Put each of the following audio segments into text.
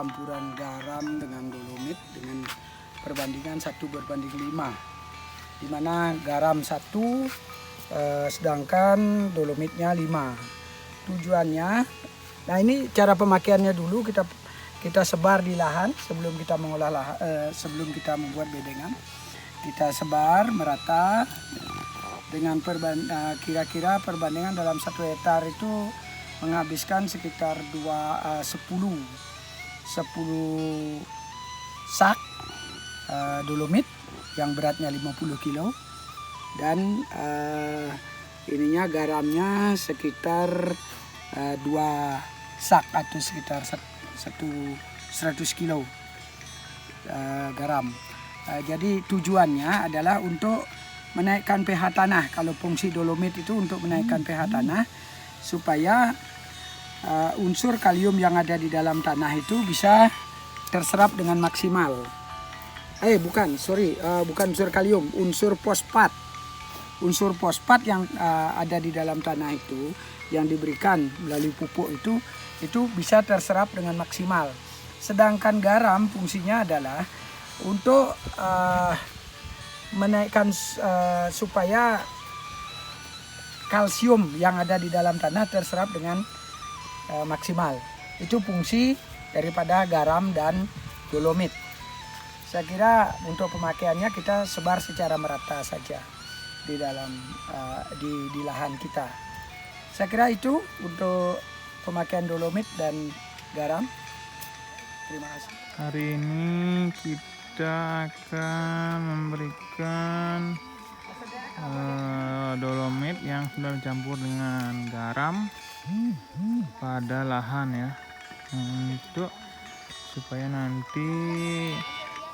campuran garam dengan dolomit dengan perbandingan 1:5, di mana garam 1 sedangkan dolomitnya 5. Tujuannya, nah ini cara pemakaiannya dulu, kita sebar di lahan sebelum kita mengolah sebelum kita membuat bedengan. Kita sebar merata dengan kira-kira perbandingan dalam 1 hektar itu menghabiskan sekitar 10 sak dolomit yang beratnya 50 kilo, dan ininya garamnya sekitar 2 sak atau sekitar 100 kilo garam. Jadi tujuannya adalah untuk menaikkan pH tanah. Kalau fungsi dolomit itu untuk menaikkan pH tanah supaya unsur kalium yang ada di dalam tanah itu bisa terserap dengan maksimal. Bukan unsur kalium, unsur fosfat. Unsur fosfat yang ada di dalam tanah itu yang diberikan melalui pupuk itu bisa terserap dengan maksimal. Sedangkan garam fungsinya adalah untuk menaikkan supaya kalsium yang ada di dalam tanah terserap dengan maksimal. Itu fungsi daripada garam dan dolomit. Saya kira untuk pemakaiannya kita sebar secara merata saja di dalam di lahan kita. Saya kira itu untuk pemakaian dolomit dan garam. Terima kasih. Hari ini kita akan memberikan dolomit yang sudah dicampur dengan garam pada lahan ya, untuk supaya nanti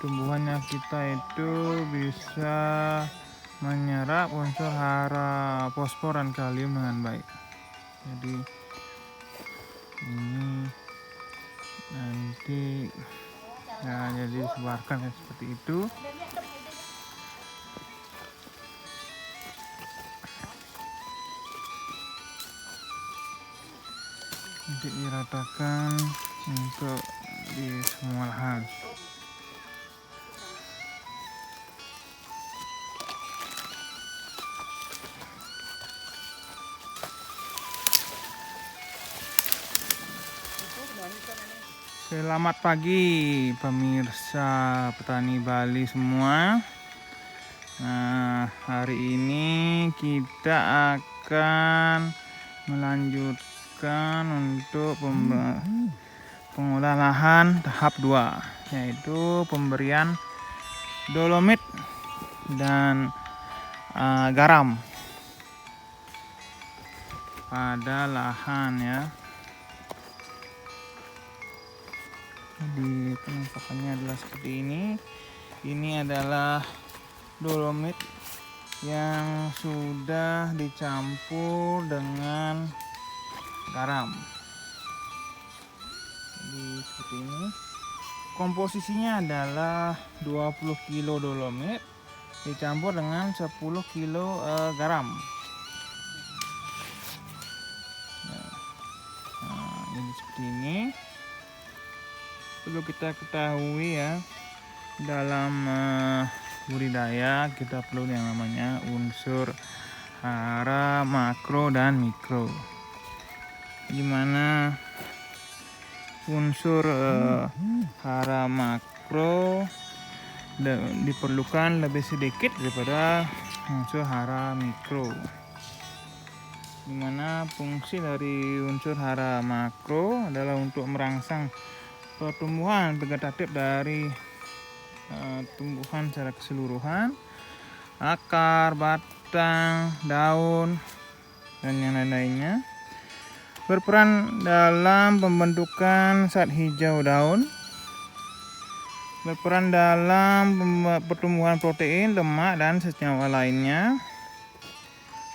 tumbuhannya kita itu bisa menyerap unsur hara, fosfor dan kalium dengan baik. Jadi ini nanti ya, jadi sebarkan ya, seperti itu. Nanti diratakan untuk di semua lahan. Selamat pagi pemirsa petani Bali semua. Nah, hari ini kita akan melanjutkan untuk pengolahan lahan tahap 2, yaitu pemberian dolomit dan garam pada lahan ya. Jadi penampakannya adalah seperti ini. Ini adalah dolomit yang sudah dicampur dengan garam. Jadi seperti ini. Komposisinya adalah 20 kilo dolomit dicampur dengan 10 kilo garam. Nah, jadi seperti ini. Perlu kita ketahui ya, dalam budidaya kita perlu yang namanya unsur hara makro dan mikro. Dimana unsur hara makro diperlukan lebih sedikit daripada unsur hara mikro. Dimana fungsi dari unsur hara makro adalah untuk merangsang pertumbuhan vegetatif dari tumbuhan secara keseluruhan, akar, batang, daun, dan yang lain-lainnya. Berperan dalam pembentukan zat hijau daun, berperan dalam pertumbuhan protein, lemak, dan senyawa lainnya,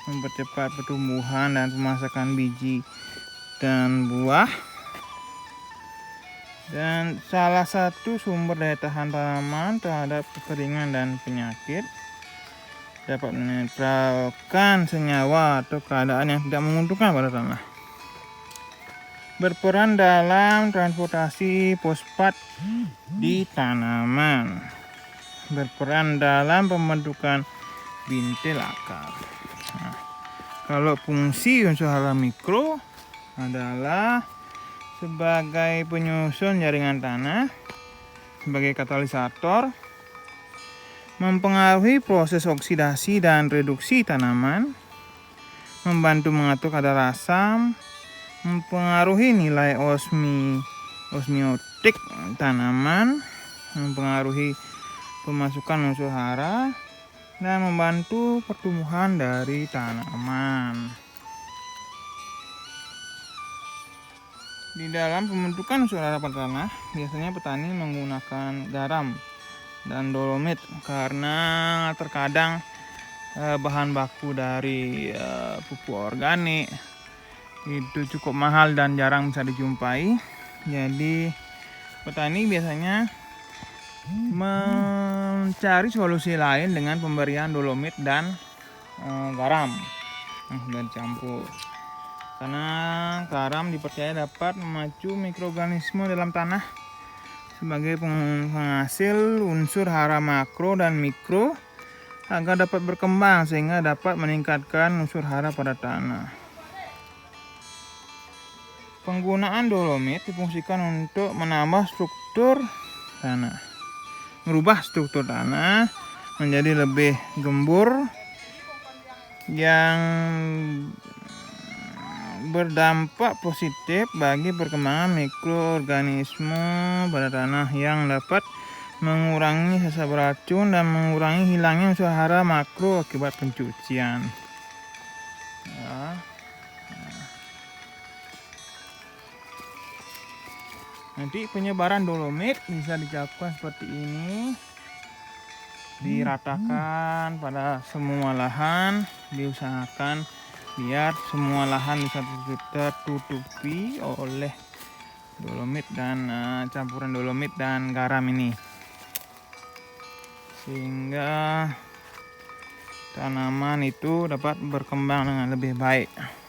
mempercepat pertumbuhan dan pemasakan biji dan buah, dan salah satu sumber daya tahan tanaman terhadap kekeringan dan penyakit, dapat menetralkan senyawa atau keadaan yang tidak menguntungkan pada tanah. berperan dalam transportasi fosfat di tanaman, berperan dalam pembentukan bintil akar. Nah, kalau fungsi unsur hara mikro adalah sebagai penyusun jaringan tanah, sebagai katalisator, mempengaruhi proses oksidasi dan reduksi tanaman, membantu mengatur kadar asam, mempengaruhi nilai osmiotik tanaman, mempengaruhi pemasukan unsur hara, dan membantu pertumbuhan dari tanaman. Di dalam pembentukan unsur hara pada tanah, biasanya petani menggunakan garam dan dolomit karena terkadang bahan baku dari pupuk organik itu cukup mahal dan jarang bisa dijumpai. Jadi petani biasanya mencari solusi lain dengan pemberian dolomit dan garam yang sudah dicampur. Karena garam dipercaya dapat memacu mikroorganisme dalam tanah sebagai penghasil unsur hara makro dan mikro agar dapat berkembang sehingga dapat meningkatkan unsur hara pada tanah. Penggunaan dolomit difungsikan untuk menambah struktur tanah, merubah struktur tanah menjadi lebih gembur yang berdampak positif bagi perkembangan mikroorganisme pada tanah yang dapat mengurangi sisa beracun dan mengurangi hilangnya unsur hara makro akibat pencucian. Nanti penyebaran dolomit bisa dilakukan seperti ini, diratakan pada semua lahan, diusahakan biar semua lahan bisa tertutupi oleh dolomit dan campuran dolomit dan garam ini, sehingga tanaman itu dapat berkembang dengan lebih baik.